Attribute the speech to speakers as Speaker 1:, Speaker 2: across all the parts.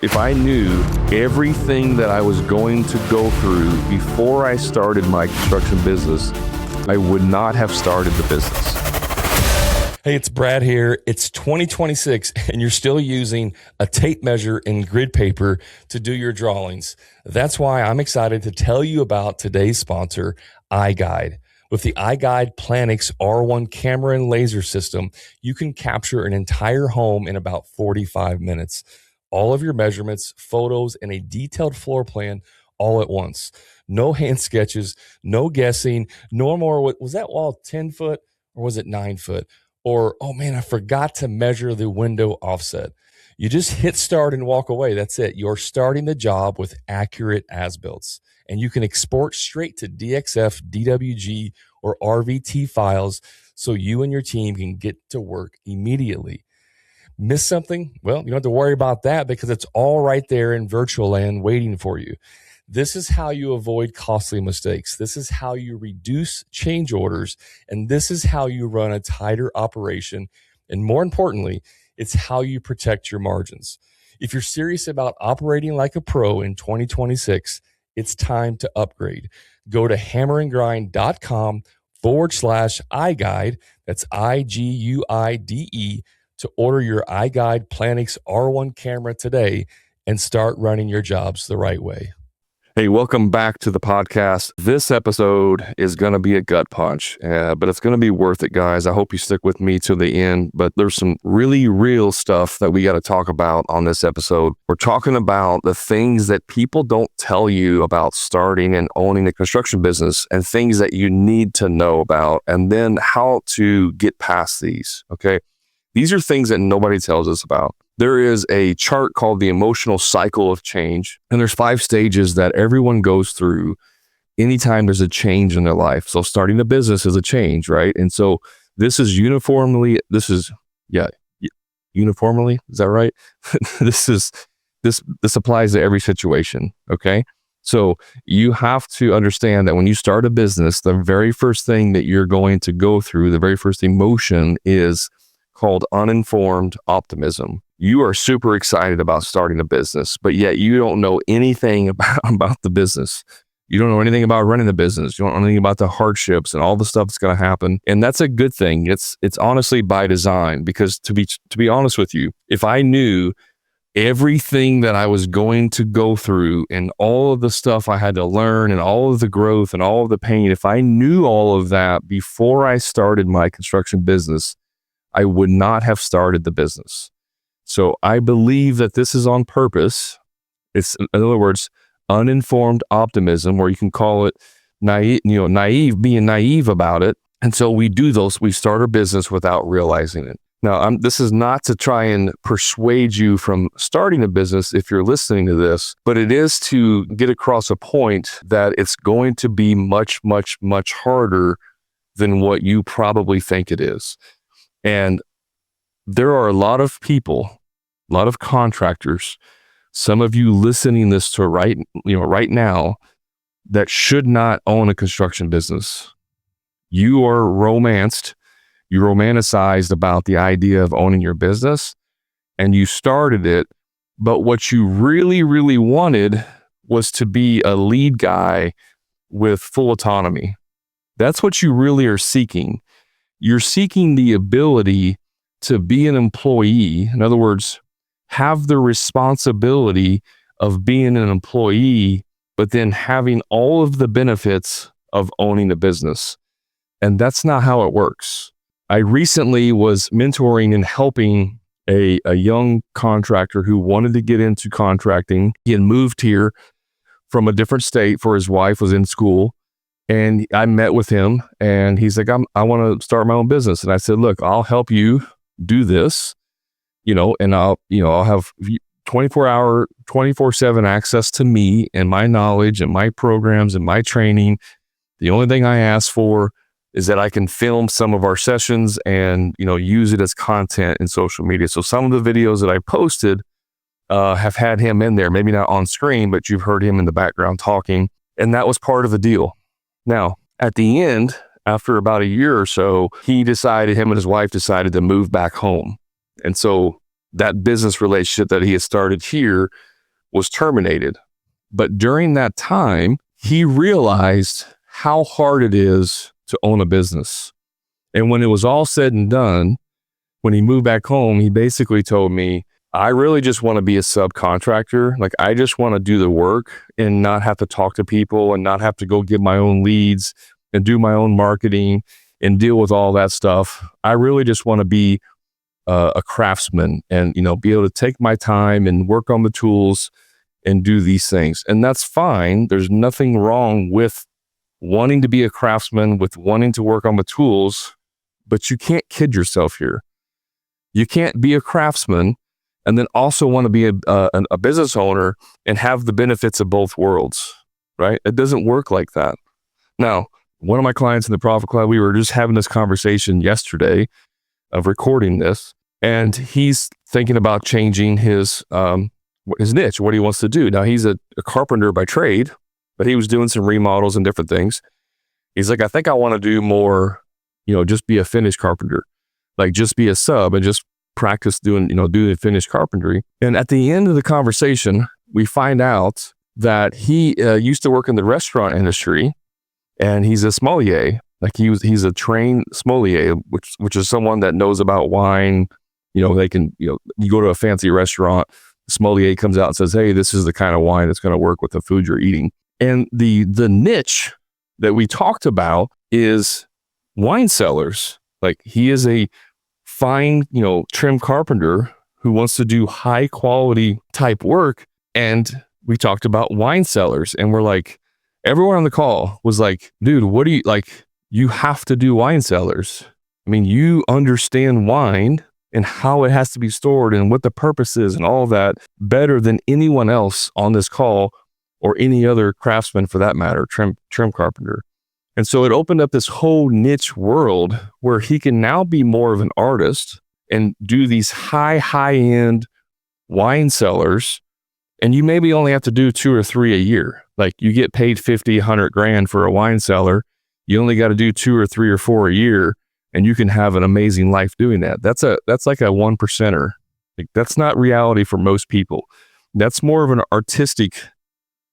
Speaker 1: If I knew everything that I was going to go through before I started my construction business, I would not have started the business.
Speaker 2: Hey, it's Brad here. It's 2026 and you're still using a tape measure and grid paper to do your drawings. That's why I'm excited to tell you about today's sponsor, iGuide. With the iGuide Planix R1 camera and laser system, you can capture an entire home in about 45 minutes. All of your measurements, photos, and a detailed floor plan all at once. No hand sketches, no guessing, no more. Was that wall 10 foot or was it 9 foot? Or, oh man, I forgot to measure the window offset. You just hit start and walk away. That's it. You're starting the job with accurate as-builts. And you can export straight to DXF, DWG, or RVT files so you and your team can get to work immediately. Miss something? Well, you don't have to worry about that because it's all right there in virtual land waiting for you. This is how you avoid costly mistakes. This is how you reduce change orders. And this is how you run a tighter operation. And more importantly, it's how you protect your margins. If you're serious about operating like a pro in 2026, it's time to upgrade. Go to hammerandgrind.com/iGuide. That's IGUIDE to order your iGuide Planix R1 camera today and start running your jobs the right way.
Speaker 1: Hey, welcome back to the podcast. This episode is going to be a gut punch, but it's going to be worth it, guys. I hope you stick with me to the end, but there's some really real stuff that we got to talk about on this episode. We're talking about the things that people don't tell you about starting and owning a construction business and things that you need to know about, and then how to get past these, okay? These are things that nobody tells us about. There is a chart called the emotional cycle of change, and there's 5 stages that everyone goes through anytime there's a change in their life. So starting a business is a change, right? And so this uniformly, is that right? This applies to every situation, okay? So you have to understand that when you start a business, the very first thing that you're going to go through, the very first emotion is called uninformed optimism. You are super excited about starting a business, but yet you don't know anything about the business. You don't know anything about running the business. You don't know anything about the hardships and all the stuff that's going to happen. And that's a good thing. It's honestly by design, because to be honest with you, if I knew everything that I was going to go through and all of the stuff I had to learn and all of the growth and all of the pain, if I knew all of that before I started my construction business, I would not have started the business. So I believe that this is on purpose. It's, in other words, uninformed optimism, or you can call it naive, being naive about it. And so we start our business without realizing it. Now, this is not to try and persuade you from starting a business if you're listening to this, but it is to get across a point that it's going to be much, much, much harder than what you probably think it is. And there are a lot of people, a lot of contractors, some of you listening this to right now, that should not own a construction business. You are you romanticized about the idea of owning your business, and you started it, but what you really, really wanted was to be a lead guy with full autonomy. That's what you really are seeking. You're seeking the ability to be an employee. In other words, have the responsibility of being an employee, but then having all of the benefits of owning a business. And that's not how it works. I recently was mentoring and helping a young contractor who wanted to get into contracting. He had moved here from a different state for his wife was in school. And I met with him and he's like, I want to start my own business. And I said, look, I'll help you do this, and I'll have 24/7 access to me and my knowledge and my programs and my training. The only thing I ask for is that I can film some of our sessions and, use it as content in social media. So some of the videos that I posted have had him in there, maybe not on screen, but you've heard him in the background talking. And that was part of the deal. Now, at the end, after about a year or so, him and his wife decided to move back home. And so that business relationship that he had started here was terminated. But during that time, he realized how hard it is to own a business. And when it was all said and done, when he moved back home, he basically told me, I really just want to be a subcontractor. Like, I just want to do the work and not have to talk to people and not have to go get my own leads and do my own marketing and deal with all that stuff. I really just want to be a craftsman and, be able to take my time and work on the tools and do these things. And that's fine. There's nothing wrong with wanting to be a craftsman, with wanting to work on the tools, but you can't kid yourself here. You can't be a craftsman and then also want to be a business owner and have the benefits of both worlds, right? It doesn't work like that. Now, one of my clients in the Profit Cloud, we were just having this conversation yesterday of recording this, and he's thinking about changing his niche, what he wants to do. Now, he's a carpenter by trade, but he was doing some remodels and different things. He's like, I think I want to do more, just be a finished carpenter, like just be a sub and just practice doing the finished carpentry. And at the end of the conversation, we find out that he used to work in the restaurant industry, and he's a sommelier. Like he's a trained sommelier, which is someone that knows about wine. They can, you go to a fancy restaurant, the sommelier comes out and says, hey, this is the kind of wine that's going to work with the food you're eating. And the niche that we talked about is wine cellars. Like, he is a fine, trim carpenter who wants to do high quality type work. And we talked about wine cellars, and we're like, everyone on the call was like, dude, what do you like? You have to do wine cellars. I mean, you understand wine and how it has to be stored and what the purpose is and all of that better than anyone else on this call, or any other craftsman for that matter, trim carpenter. And so it opened up this whole niche world where he can now be more of an artist and do these high-end wine cellars. And you maybe only have to do 2 or 3 a year. Like, you get paid 50, 100 grand for a wine cellar. You only got to do 2 or 3 or 4 a year, and you can have an amazing life doing that. That's like a 1%er. Like, that's not reality for most people. That's more of an artistic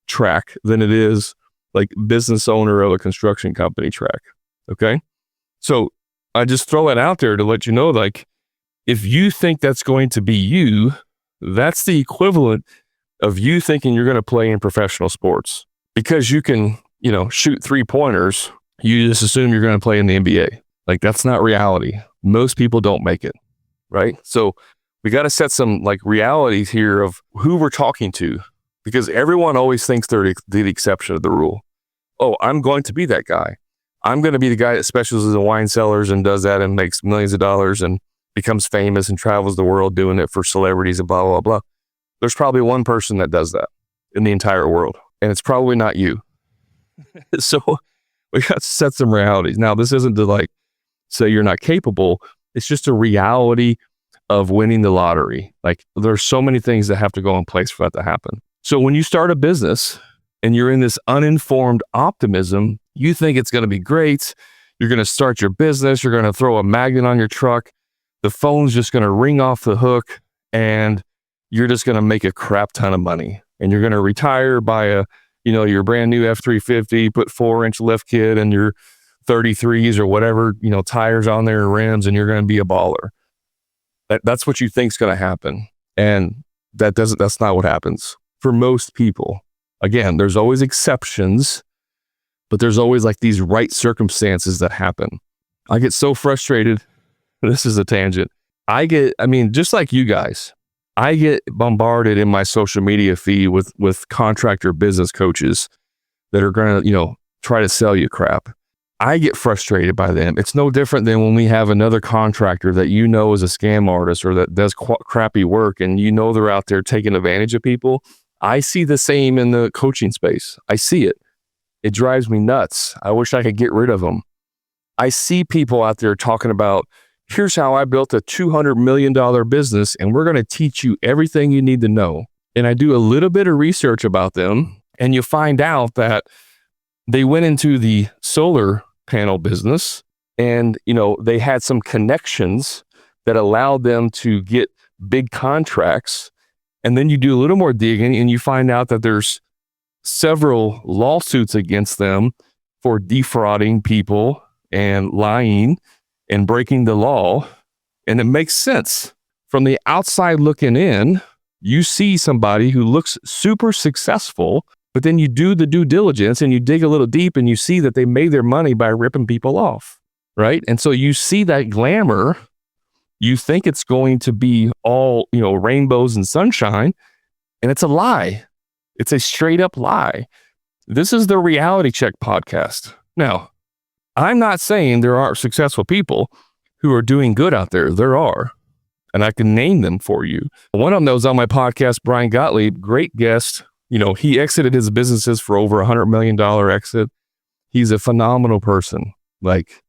Speaker 1: track than it is like business owner of a construction company track. Okay. So I just throw it out there to let you know, like, if you think that's going to be you, that's the equivalent of you thinking you're going to play in professional sports because you can, shoot 3-pointers. You just assume you're going to play in the NBA. Like, that's not reality. Most people don't make it. Right. So we got to set some like realities here of who we're talking to, because everyone always thinks they're the exception of the rule. Oh, I'm going to be that guy. I'm going to be the guy that specializes in wine cellars and does that and makes millions of dollars and becomes famous and travels the world doing it for celebrities and blah, blah, blah. There's probably one person that does that in the entire world, and it's probably not you. So we got to set some realities. Now, this isn't to like say you're not capable. It's just a reality of winning the lottery. Like, there's so many things that have to go in place for that to happen. So when you start a business and you're in this uninformed optimism, you think it's going to be great. You're going to start your business. You're going to throw a magnet on your truck. The phone's just going to ring off the hook, and you're just going to make a crap ton of money. And you're going to retire, buy your brand new F-350, put 4-inch lift kit and your 33s or whatever, tires on there, rims, and you're going to be a baller. That's what you think's going to happen. And that's not what happens for most people. Again, there's always exceptions, but there's always like these right circumstances that happen. I get so frustrated. This is a tangent. Just like you guys, I get bombarded in my social media feed with contractor business coaches that are going to, try to sell you crap. I get frustrated by them. It's no different than when we have another contractor that is a scam artist or that does crappy work, and they're out there taking advantage of people. I see the same in the coaching space. I see it. It drives me nuts. I wish I could get rid of them. I see people out there talking about, here's how I built a $200 million business, and we're going to teach you everything you need to know. And I do a little bit of research about them, and you find out that they went into the solar panel business, and they had some connections that allowed them to get big contracts, And then you do a little more digging and you find out that there's several lawsuits against them for defrauding people and lying and breaking the law. And it makes sense. From the outside looking in, you see somebody who looks super successful, but then you do the due diligence and you dig a little deep and you see that they made their money by ripping people off, right? And so you see that glamour. You think it's going to be all, rainbows and sunshine, and it's a lie. It's a straight up lie. This is the Reality Check podcast. Now, I'm not saying there aren't successful people who are doing good out there. There are, and I can name them for you. One of them that was on my podcast, Brian Gottlieb, great guest. He exited his businesses for over $100 million exit. He's a phenomenal person, like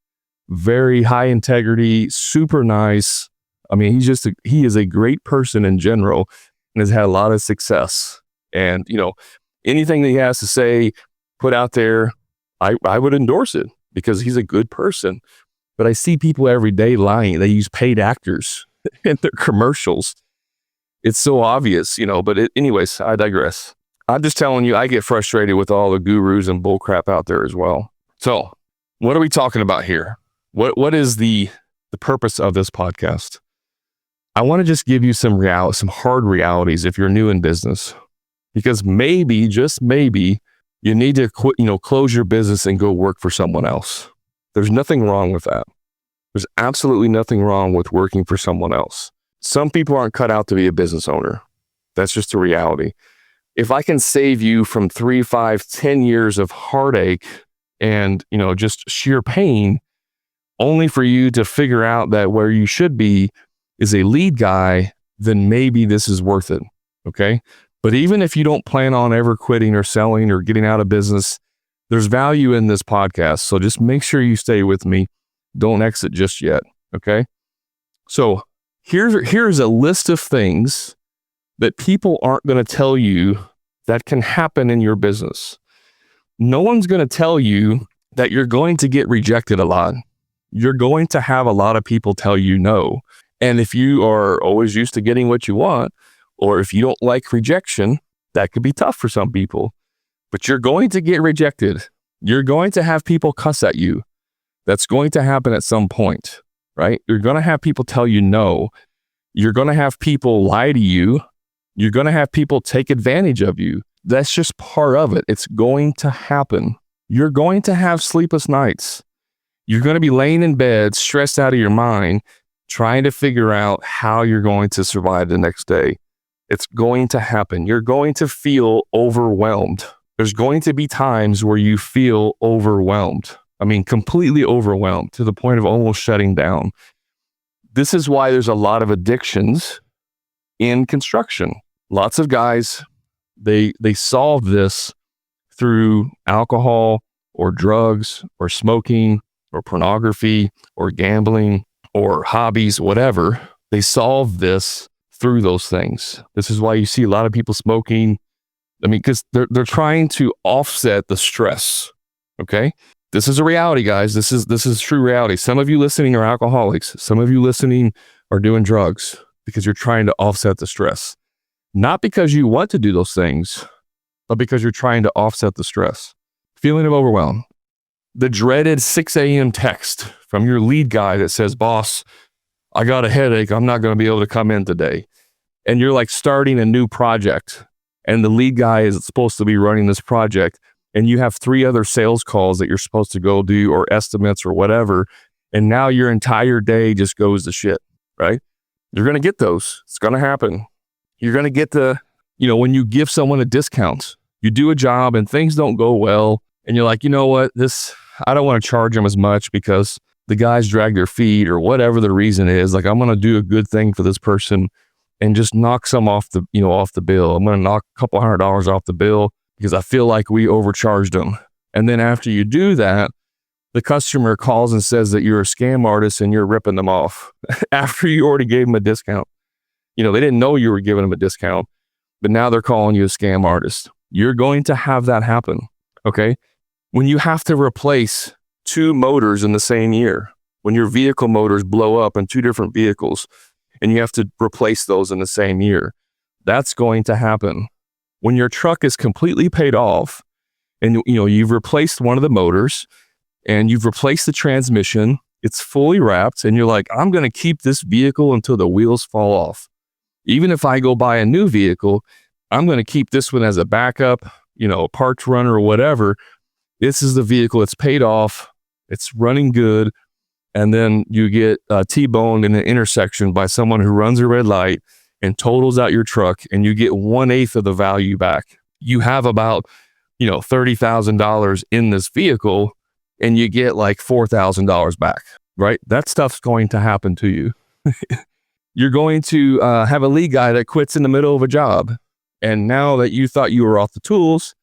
Speaker 1: very high integrity, super nice. I mean, he is a great person in general and has had a lot of success. And, anything that he has to say, put out there, I would endorse it because he's a good person. But I see people every day lying. They use paid actors in their commercials. It's so obvious, but anyways, I digress. I'm just telling you, I get frustrated with all the gurus and bullcrap out there as well. So what are we talking about here? What is the purpose of this podcast? I want to just give you some hard realities if you're new in business, because maybe, just maybe, you need to quit, close your business and go work for someone else. There's nothing wrong with that. There's absolutely nothing wrong with working for someone else. Some people aren't cut out to be a business owner. That's just a reality. If I can save you from 3, 5, 10 years of heartache and, just sheer pain, only for you to figure out that where you should be is a lead guy, then maybe this is worth it. Okay. But even if you don't plan on ever quitting or selling or getting out of business, there's value in this podcast. So just make sure you stay with me. Don't exit just yet. Okay. So here's a list of things that people aren't going to tell you that can happen in your business. No one's going to tell you that you're going to get rejected a lot. You're going to have a lot of people tell you no. And if you are always used to getting what you want, or if you don't like rejection, that could be tough for some people. But you're going to get rejected. You're going to have people cuss at you. That's going to happen at some point, right? You're going to have people tell you no. You're going to have people lie to you. You're going to have people take advantage of you. That's just part of it. It's going to happen. You're going to have sleepless nights. You're going to be laying in bed, stressed out of your mind, trying to figure out how you're going to survive the next day. It's going to happen. You're going to feel overwhelmed. There's going to be times where you feel overwhelmed. I mean, completely overwhelmed to the point of almost shutting down. This is why there's a lot of addictions in construction. Lots of guys, they solve this through alcohol or drugs or smoking or pornography or gambling or hobbies, whatever. They solve this through those things. This is why you see a lot of people smoking. I mean, because they're trying to offset the stress. Okay. This is a reality, guys. This is true reality. Some of you listening are alcoholics. Some of you listening are doing drugs because you're trying to offset the stress. Not because you want to do those things, but because you're trying to offset the stress. Feeling of overwhelm. The dreaded 6 a.m. text from your lead guy that says, boss, I got a headache. I'm not going to be able to come in today. And you're like starting a new project and the lead guy is supposed to be running this project. And you have 3 other sales calls that you're supposed to go do or estimates or whatever. And now your entire day just goes to shit, right? You're going to get those. It's going to happen. You're going to get when you give someone a discount, you do a job and things don't go well. And you're like, you know what, I don't want to charge them as much because the guys drag their feet or whatever the reason is. Like, I'm going to do a good thing for this person and just knock some off the bill. I'm going to knock a couple $100 off the bill because I feel like we overcharged them. And then after you do that, the customer calls and says that you're a scam artist and you're ripping them off after you already gave them a discount. They didn't know you were giving them a discount, but now they're calling you a scam artist. You're going to have that happen. Okay. When you have to replace 2 motors in the same year, when your vehicle motors blow up in 2 different vehicles and you have to replace those in the same year, That's going to happen. When your truck is completely paid off and you've replaced one of the motors and you've replaced the transmission, it's fully wrapped, and you're like, I'm going to keep this vehicle until the wheels fall off. Even if I go buy a new vehicle, I'm going to keep this one as a backup, a parked runner or whatever. This is the vehicle. It's paid off. It's running good. And then you get T-boned in an intersection by someone who runs a red light and totals out your truck, and you get 1/8 of the value back. You have about, $30,000 in this vehicle, and you get like $4,000 back, right? That stuff's going to happen to you. You're going to have a lead guy that quits in the middle of a job. And now that you thought you were off the tools,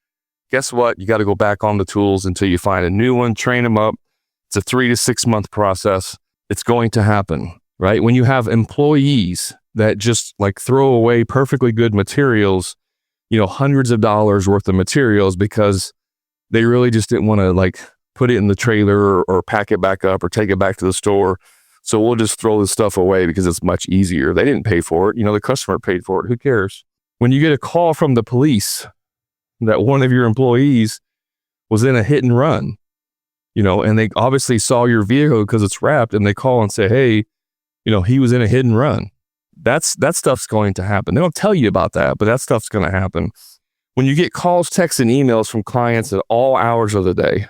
Speaker 1: guess what? You got to go back on the tools until you find a new one, train them up. It's a 3 to 6 month process. It's going to happen, right? When you have employees that just like throw away perfectly good materials, hundreds of dollars worth of materials because they really just didn't want to like put it in the trailer or pack it back up or take it back to the store. So we'll just throw this stuff away because it's much easier. They didn't pay for it. The customer paid for it. Who cares? When you get a call from the police that one of your employees was in a hit and run, and they obviously saw your vehicle because it's wrapped, and they call and say, hey, he was in a hit and run. That stuff's going to happen. They don't tell you about that, but that stuff's going to happen. When you get calls, texts, and emails from clients at all hours of the day,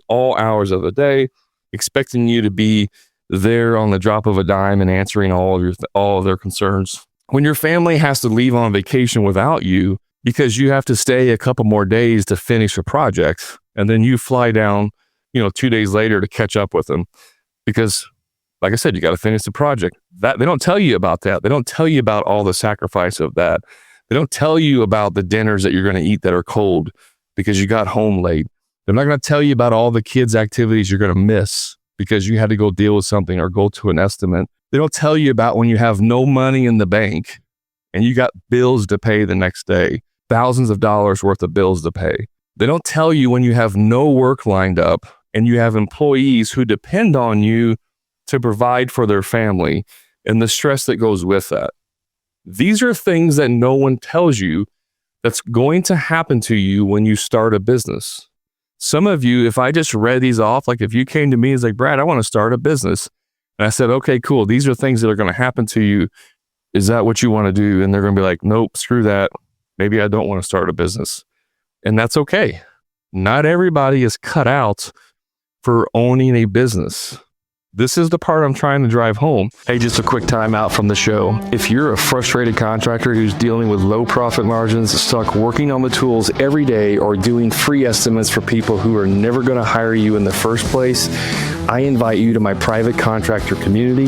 Speaker 1: all hours of the day, expecting you to be there on the drop of a dime and answering all of their concerns. When your family has to leave on vacation without you because you have to stay a couple more days to finish a project, and then you fly down, 2 days later to catch up with them because, like I said, you got to finish the project. That they don't tell you about that. They don't tell you about all the sacrifice of that. They don't tell you about the dinners that you're going to eat that are cold because you got home late. They're not going to tell you about all the kids' activities you're going to miss because you had to go deal with something or go to an estimate. They don't tell you about when you have no money in the bank and you got bills to pay the next day, thousands of dollars worth of bills to pay. They don't tell you when you have no work lined up and you have employees who depend on you to provide for their family and the stress that goes with that. These are things that no one tells you that's going to happen to you when you start a business. Some of you, if I just read these off, like if you came to me and was like, Brad, I want to start a business. And I said, okay, cool. These are things that are going to happen to you. Is that what you want to do? And they're going to be like, nope, screw that. Maybe I don't want to start a business. And that's okay. Not everybody is cut out for owning a business. This is the part I'm trying to drive home. Hey, just a quick time out from the show. If you're a frustrated contractor who's dealing with low profit margins, stuck working on the tools every day, or doing free estimates for people who are never going to hire you in the first place, I invite you to my private contractor community,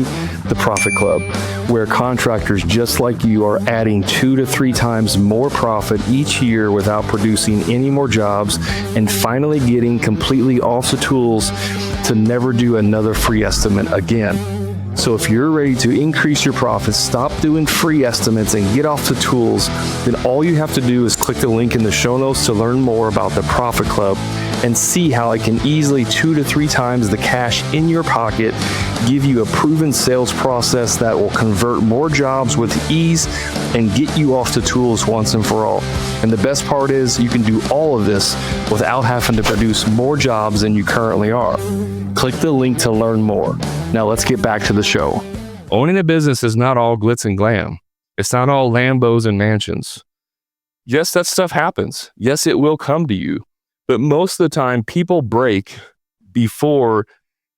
Speaker 1: the Profit Club, where contractors just like you are adding 2 to 3 times more profit each year without producing any more jobs and finally getting completely off the tools to never do another free estimate again. So if you're ready to increase your profits, stop doing free estimates and get off the tools, then all you have to do is click the link in the show notes to learn more about the Profit Club and see how it can easily 2 to 3 times the cash in your pocket, give you a proven sales process that will convert more jobs with ease and get you off the tools once and for all. And the best part is you can do all of this without having to produce more jobs than you currently are. Click the link to learn more. Now let's get back to the show. Owning a business is not all glitz and glam. It's not all Lambos and mansions. Yes, that stuff happens. Yes, it will come to you. But most of the time, people break before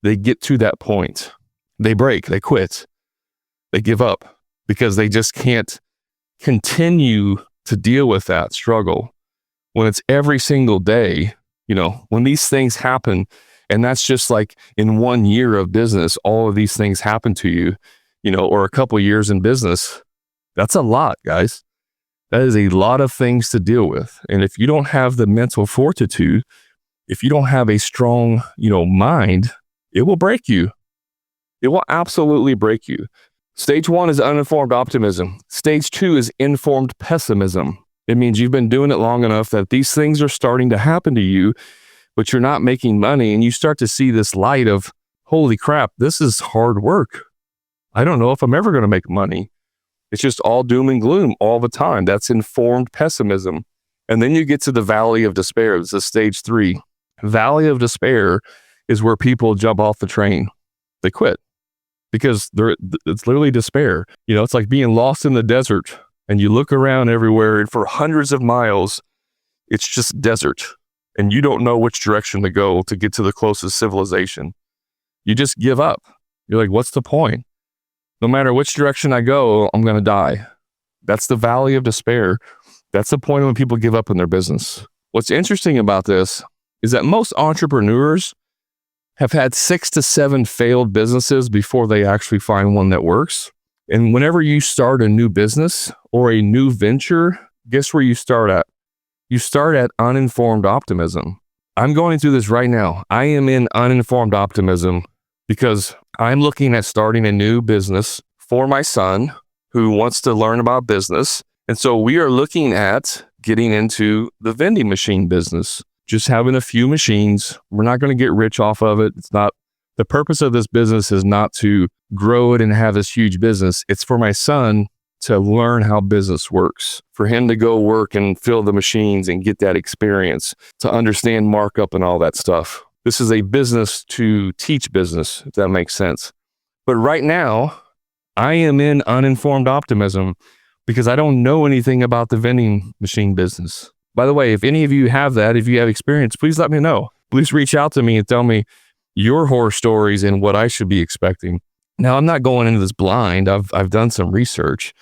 Speaker 1: they get to that point. They break, they quit, they give up because they just can't continue to deal with that struggle. When it's every single day, when these things happen, and that's just like in 1 year of business, all of these things happen to you, or a couple years in business, that's a lot, guys. That is a lot of things to deal with. And if you don't have the mental fortitude, if you don't have a strong, mind, it will break you. It will absolutely break you. Stage 1 is uninformed optimism. Stage 2 is informed pessimism. It means you've been doing it long enough that these things are starting to happen to you, but you're not making money, and you start to see this light of, holy crap, this is hard work. I don't know if I'm ever going to make money. It's just all doom and gloom all the time. That's informed pessimism. And then you get to the valley of despair. This is stage 3. Valley of despair is where people jump off the train. They quit because it's literally despair. You know, it's like being lost in the desert and you look around everywhere and for hundreds of miles, it's just desert. And you don't know which direction to go to get to the closest civilization. You just give up. You're like, what's the point? No matter which direction I go, I'm going to die. That's the valley of despair. That's the point when people give up in their business. What's interesting about this is that most entrepreneurs have had 6 to 7 failed businesses before they actually find one that works. And whenever you start a new business or a new venture, guess where you start at? You start at uninformed optimism. I'm going through this right now. I am in uninformed optimism because I'm looking at starting a new business for my son who wants to learn about business. And so we are looking at getting into the vending machine business, just having a few machines. We're not going to get rich off of it. It's not, the purpose of this business is not to grow it and have this huge business. It's for my son to learn how business works, for him to go work and fill the machines and get that experience, to understand markup and all that stuff. This is a business to teach business, if that makes sense. But right now, I am in uninformed optimism because I don't know anything about the vending machine business. By the way, if any of you have that, if you have experience, please let me know. Please reach out to me and tell me your horror stories and what I should be expecting. Now, I'm not going into this blind. I've done some research,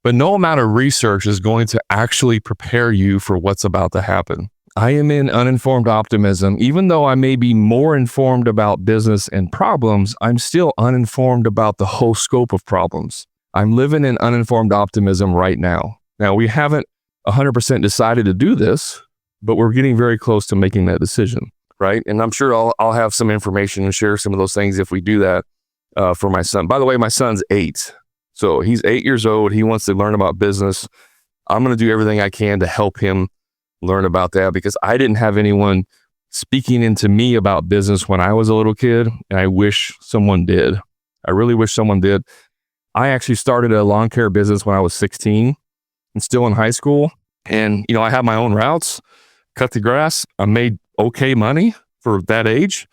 Speaker 1: but no amount of research is going to actually prepare you for what's about to happen. I am in uninformed optimism. Even though I may be more informed about business and problems, I'm still uninformed about the whole scope of problems. I'm living in uninformed optimism right now. Now, we haven't 100% decided to do this, but we're getting very close to making that decision, right? And I'm sure I'll have some information and share some of those things if we do that for my son. By the way, my son's 8. So he's 8 years old. He wants to learn about business. I'm going to do everything I can to help him learn about that because I didn't have anyone speaking into me about business when I was a little kid, and I wish someone did. I really wish someone did. I actually started a lawn care business when I was 16 and still in high school. And, you know, I had my own routes, cut the grass. I made okay money for that age,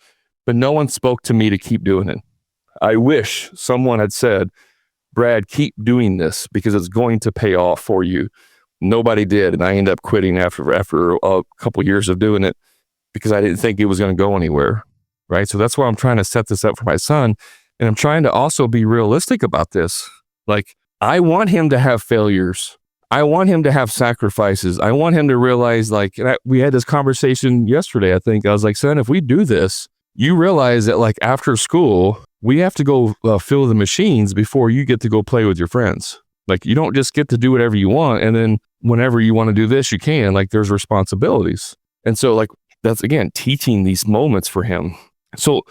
Speaker 1: but no one spoke to me to keep doing it. I wish someone had said, Brad, keep doing this because it's going to pay off for you. Nobody did. And I ended up quitting after a couple years of doing it because I didn't think it was going to go anywhere. Right. So that's why I'm trying to set this up for my son. And I'm trying to also be realistic about this. Like, I want him to have failures. I want him to have sacrifices. I want him to realize, like, we had this conversation yesterday, I think. I was like, son, if we do this, you realize that, like, after school, we have to go fill the machines before you get to go play with your friends. Like, you don't just get to do whatever you want. And then whenever you want to do this, you can. Like, there's responsibilities. And so, like, that's, again, teaching these moments for him. So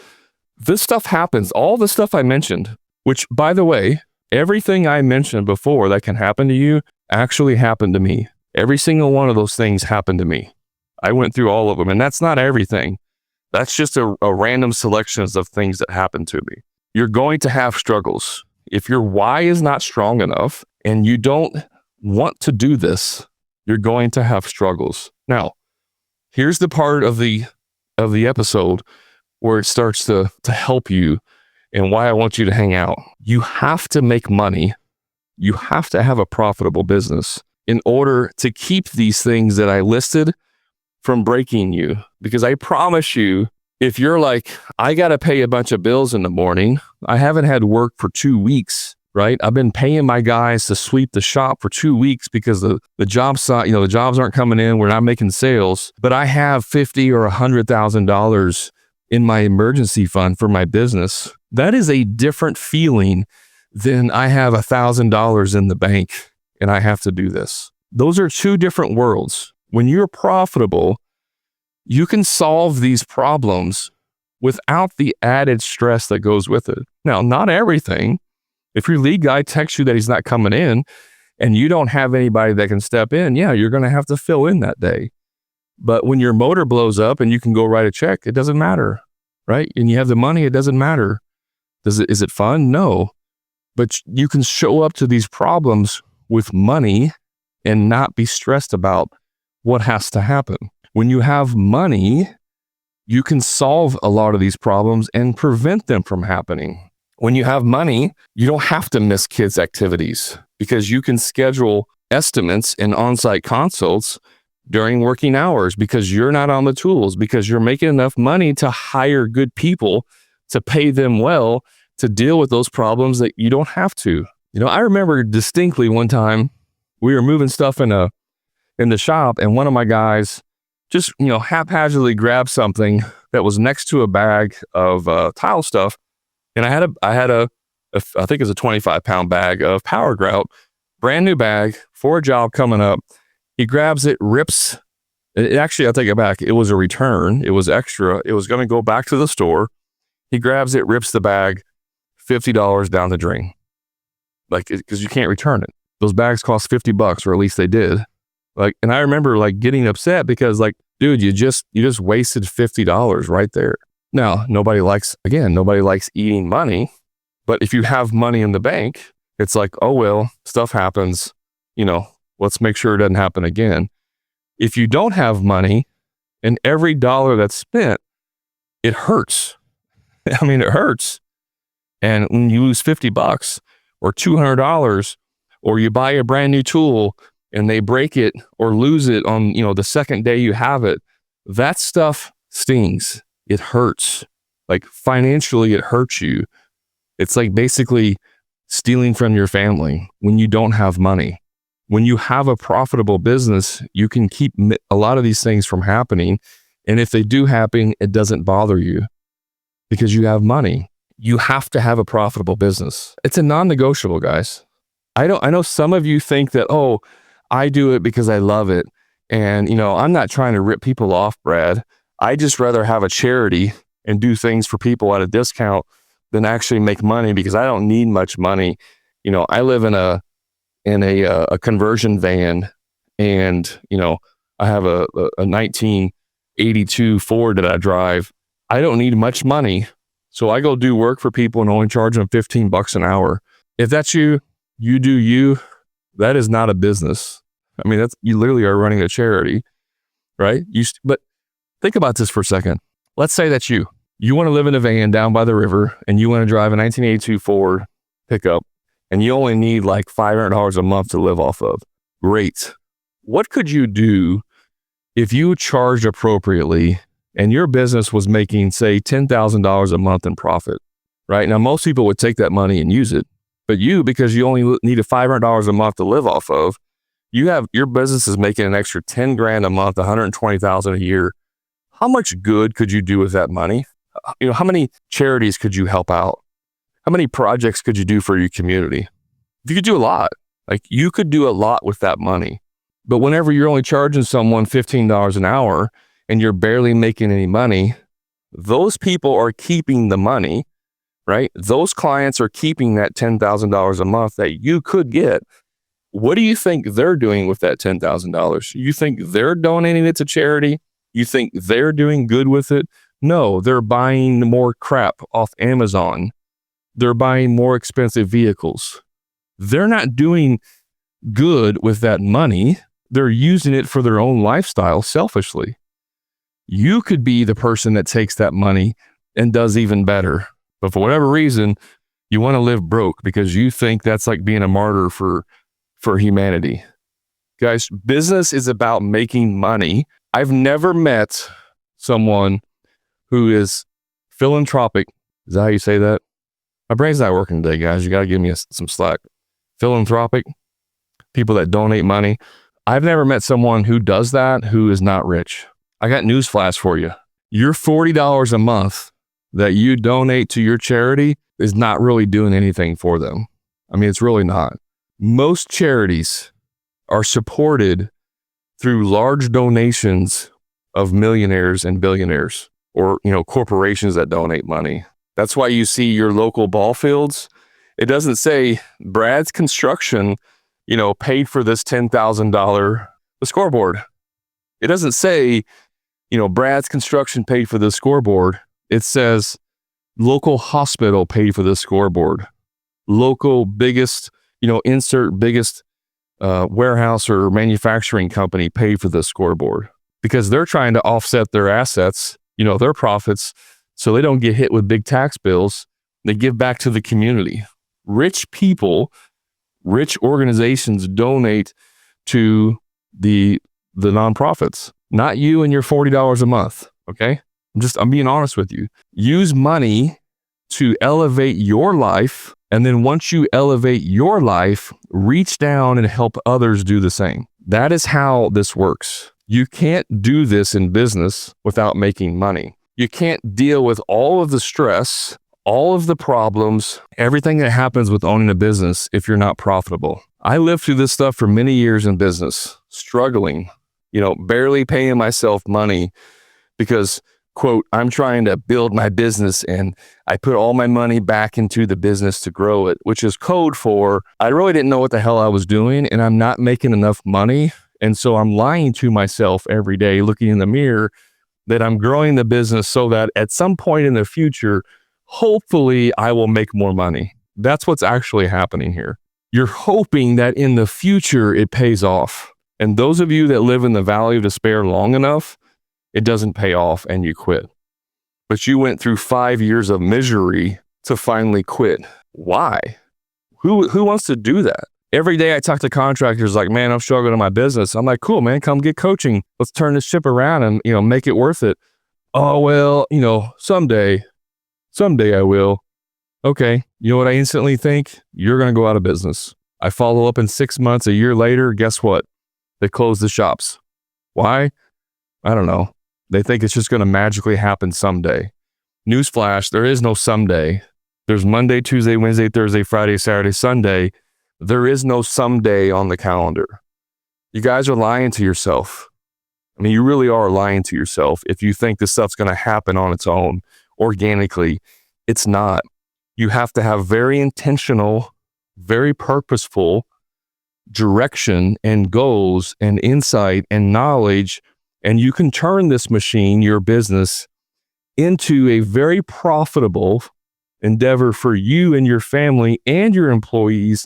Speaker 1: this stuff happens. All the stuff I mentioned, which, by the way, everything I mentioned before that can happen to you actually happened to me. Every single one of those things happened to me. I went through all of them. And that's not everything. That's just a random selections of things that happened to me. You're going to have struggles. If your why is not strong enough and you don't want to do this, you're going to have struggles. Now, here's the part of the episode where it starts to help you and why I want you to hang out. You have to make money. You have to have a profitable business in order to keep these things that I listed from breaking you. Because I promise you, if you're like, I got to pay a bunch of bills in the morning, I haven't had work for 2 weeks, right? I've been paying my guys to sweep the shop for 2 weeks because the jobs aren't coming in. We're not making sales, but I have $50,000 or $100,000 in my emergency fund for my business. That is a different feeling than I have $1,000 in the bank and I have to do this. Those are two different worlds. When you're profitable, you can solve these problems without the added stress that goes with it. Now, not everything. If your lead guy texts you that he's not coming in and you don't have anybody that can step in, yeah, you're going to have to fill in that day. But when your motor blows up and you can go write a check, it doesn't matter, right? And you have the money, it doesn't matter. Is it fun? No. But you can show up to these problems with money and not be stressed about what has to happen. When you have money, you can solve a lot of these problems and prevent them from happening. When you have money, you don't have to miss kids' activities because you can schedule estimates and on-site consults during working hours because you're not on the tools, because you're making enough money to hire good people, to pay them well, to deal with those problems that you don't have to. I remember distinctly one time we were moving stuff in the shop, and one of my guys just, haphazardly grabbed something that was next to a bag of tile stuff. And I had a I think it's a 25-pound bag of power grout, brand new bag for a job coming up. He grabs it, rips it. Actually, I'll take it back. It was a return. It was extra. It was going to go back to the store. He grabs it, rips the bag, $50 down the drain. Because you can't return it. Those bags cost $50, or at least they did. And I remember getting upset because dude, you just wasted $50 right there. Now, nobody likes eating money, but if you have money in the bank, it's oh, well, stuff happens, let's make sure it doesn't happen again. If you don't have money and every dollar that's spent, it hurts. I mean, it hurts. And when you lose $50 or $200, or you buy a brand new tool and they break it or lose it on, the second day you have it, that stuff stings. It hurts. Financially, it hurts you. It's basically stealing from your family when you don't have money. When you have a profitable business, you can keep a lot of these things from happening. And if they do happen, it doesn't bother you because you have money. You have to have a profitable business. It's a non-negotiable, guys. I know some of you think that, oh, I do it because I love it. And, I'm not trying to rip people off, Brad. I just rather have a charity and do things for people at a discount than actually make money because I don't need much money. I live in a conversion van, and, I have a 1982 Ford that I drive. I don't need much money. So I go do work for people and only charge them $15 an hour. If that's you, you do you. That is not a business. I mean, you literally are running a charity, right? But think about this for a second. Let's say that you want to live in a van down by the river and you want to drive a 1982 Ford pickup and you only need $500 a month to live off of. Great. What could you do if you charged appropriately and your business was making, say, $10,000 a month in profit, right? Now, most people would take that money and use it, but because you only need $500 a month to live off of, your business is making an extra 10 grand a month, 120,000 a year. How much good could you do with that money? How many charities could you help out? How many projects could you do for your community? You could do a lot. You could do a lot with that money. But whenever you're only charging someone $15 an hour and you're barely making any money, those people are keeping the money, right? Those clients are keeping that $10,000 a month that you could get. What do you think they're doing with that $10,000? You think they're donating it to charity? You think they're doing good with it? No, they're buying more crap off Amazon. They're buying more expensive vehicles. They're not doing good with that money. They're using it for their own lifestyle selfishly. You could be the person that takes that money and does even better. But for whatever reason, you want to live broke because you think that's like being a martyr for humanity. Guys, business is about making money. I've never met someone who is philanthropic. Is that how you say that? My brain's not working today, guys. You got to give me some slack. Philanthropic, people that donate money. I've never met someone who does that who is not rich. I got news flash for you. Your $40 a month that you donate to your charity is not really doing anything for them. I mean, it's really not. Most charities are supported through large donations of millionaires and billionaires or, corporations that donate money. That's why you see your local ball fields. It doesn't say Brad's Construction, paid for this $10,000 scoreboard. It doesn't say, Brad's Construction paid for this scoreboard. It says local hospital paid for this scoreboard. local biggest, insert biggest warehouse or manufacturing company pay for the scoreboard, because they're trying to offset their assets, their profits, so they don't get hit with big tax bills. They give back to the community. Rich people, rich organizations donate to the nonprofits, not you and your $40 a month. Okay. I'm being honest with you. Use money to elevate your life. And then once you elevate your life, reach down and help others do the same. That is how this works. You can't do this in business without making money. You can't deal with all of the stress, all of the problems, everything that happens with owning a business if you're not profitable. I lived through this stuff for many years in business, struggling, barely paying myself money because, quote, I'm trying to build my business and I put all my money back into the business to grow it, which is code for I really didn't know what the hell I was doing and I'm not making enough money. And so I'm lying to myself every day, looking in the mirror, that I'm growing the business so that at some point in the future, hopefully I will make more money. That's what's actually happening here. You're hoping that in the future it pays off. And those of you that live in the valley of despair long enough, it doesn't pay off and you quit. But you went through 5 years of misery to finally quit. Why? Who wants to do that? Every day I talk to contractors like, man, I'm struggling in my business. I'm like, cool, man, come get coaching. Let's turn this ship around and, make it worth it. Oh, well, someday I will. Okay. You know what I instantly think? You're going to go out of business. I follow up in 6 months, a year later, guess what? They close the shops. Why? I don't know. They think it's just going to magically happen someday. Newsflash, there is no someday. There's Monday, Tuesday, Wednesday, Thursday, Friday, Saturday, Sunday. There is no someday on the calendar. You guys are lying to yourself. I mean, you really are lying to yourself if you think this stuff's going to happen on its own, organically. It's not. You have to have very intentional, very purposeful direction and goals and insight and knowledge. And you can turn this machine, your business, into a very profitable endeavor for you and your family and your employees.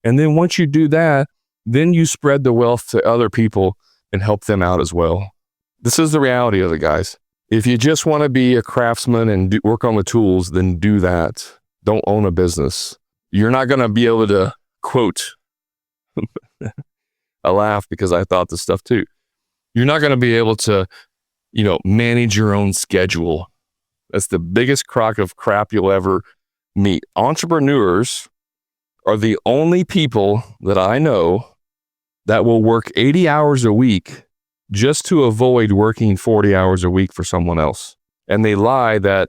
Speaker 1: And then once you do that, then you spread the wealth to other people and help them out as well. This is the reality of it, guys. If you just want to be a craftsman and work on the tools, then do that. Don't own a business. You're not going to be able to, quote, I laugh because I thought this stuff too. You're not going to be able to, manage your own schedule. That's the biggest crock of crap you'll ever meet. Entrepreneurs are the only people that I know that will work 80 hours a week just to avoid working 40 hours a week for someone else. And they lie that,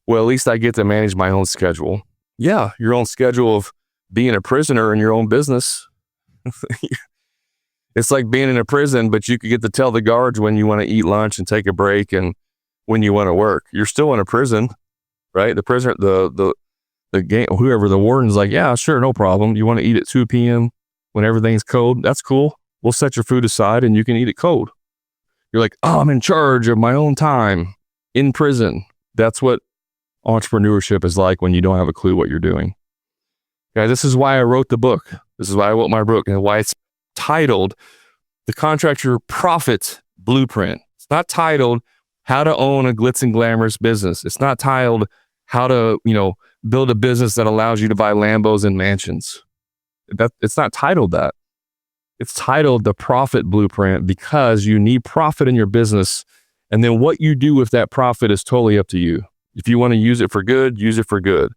Speaker 1: well, at least I get to manage my own schedule. Yeah, your own schedule of being a prisoner in your own business. It's like being in a prison, but you could get to tell the guards when you want to eat lunch and take a break and when you want to work. You're still in a prison, right? The prisoner, the game, whoever, the warden's like, yeah, sure, no problem. You want to eat at 2 p.m. when everything's cold? That's cool. We'll set your food aside and you can eat it cold. You're like, oh, I'm in charge of my own time in prison. That's what entrepreneurship is like when you don't have a clue what you're doing. Guys, this is why I wrote the book. This is why I wrote my book and why it's titled The Contractor Profit Blueprint. It's not titled How to Own a Glitz and Glamorous Business. It's not titled How to, build a business that allows you to buy Lambos and mansions. It's not titled that. It's titled The Profit Blueprint because you need profit in your business. And then what you do with that profit is totally up to you. If you want to use it for good, use it for good.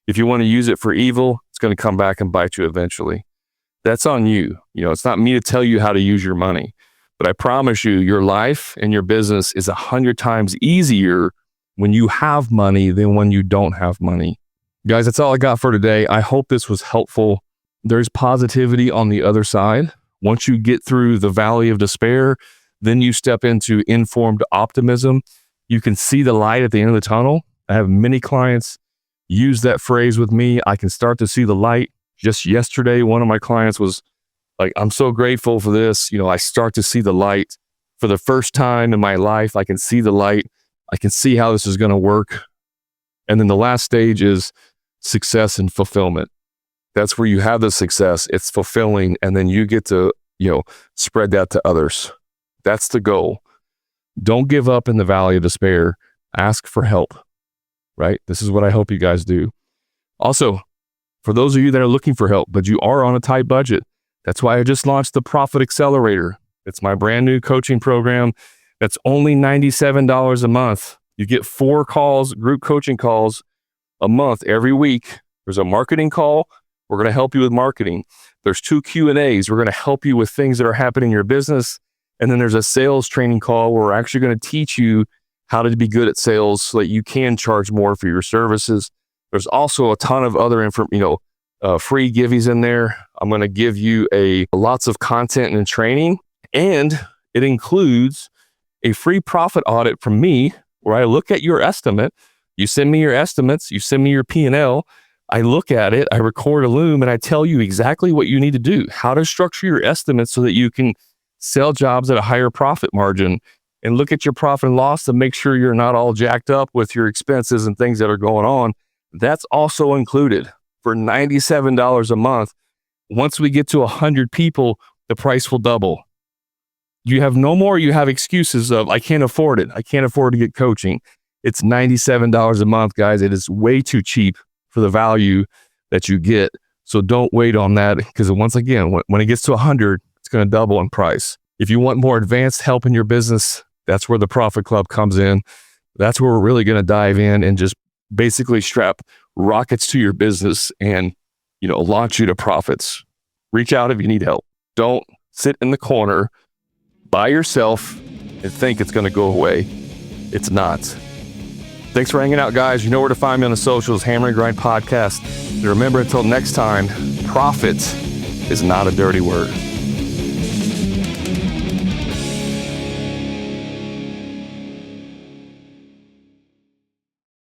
Speaker 1: If you want to use it for evil, it's going to come back and bite you eventually. That's on you. It's not me to tell you how to use your money, but I promise you, your life and your business is 100 times easier when you have money than when you don't have money. Guys, that's all I got for today. I hope this was helpful. There's positivity on the other side. Once you get through the valley of despair, then you step into informed optimism. You can see the light at the end of the tunnel. I have many clients use that phrase with me. I can start to see the light. Just yesterday, one of my clients was like, I'm so grateful for this. I start to see the light for the first time in my life. I can see the light. I can see how this is going to work. And then the last stage is success and fulfillment. That's where you have the success. It's fulfilling. And then you get to, spread that to others. That's the goal. Don't give up in the valley of despair. Ask for help, right? This is what I hope you guys do. Also, for those of you that are looking for help, but you are on a tight budget, that's why I just launched the Profit Accelerator. It's my brand new coaching program. That's only $97 a month. You get 4 calls, group coaching calls a month every week. There's a marketing call. We're going to help you with marketing. There's 2 Q&As. We're going to help you with things that are happening in your business. And then there's a sales training call where we're actually going to teach you how to be good at sales so that you can charge more for your services. There's also a ton of other free giveaways in there. I'm going to give you lots of content and training, and it includes a free profit audit from me where I look at your estimate. You send me your estimates, you send me your P&L. I look at it, I record a loom, and I tell you exactly what you need to do, how to structure your estimates so that you can sell jobs at a higher profit margin, and look at your profit and loss to make sure you're not all jacked up with your expenses and things that are going on. That's also included for $97 a month. Once we get to 100 people, the price will double. You have excuses of, I can't afford it. I can't afford to get coaching. It's $97 a month, guys. It is way too cheap for the value that you get. So don't wait on that, because once again, when it gets to 100, it's going to double in price. If you want more advanced help in your business, that's where the Profit Club comes in. That's where we're really going to dive in and just basically strap rockets to your business and, launch you to profits. Reach out if you need help. Don't sit in the corner by yourself and think it's going to go away. It's not. Thanks for hanging out, guys. You know where to find me on the socials, Hammer and Grind Podcast. And remember, until next time, profit is not a dirty word.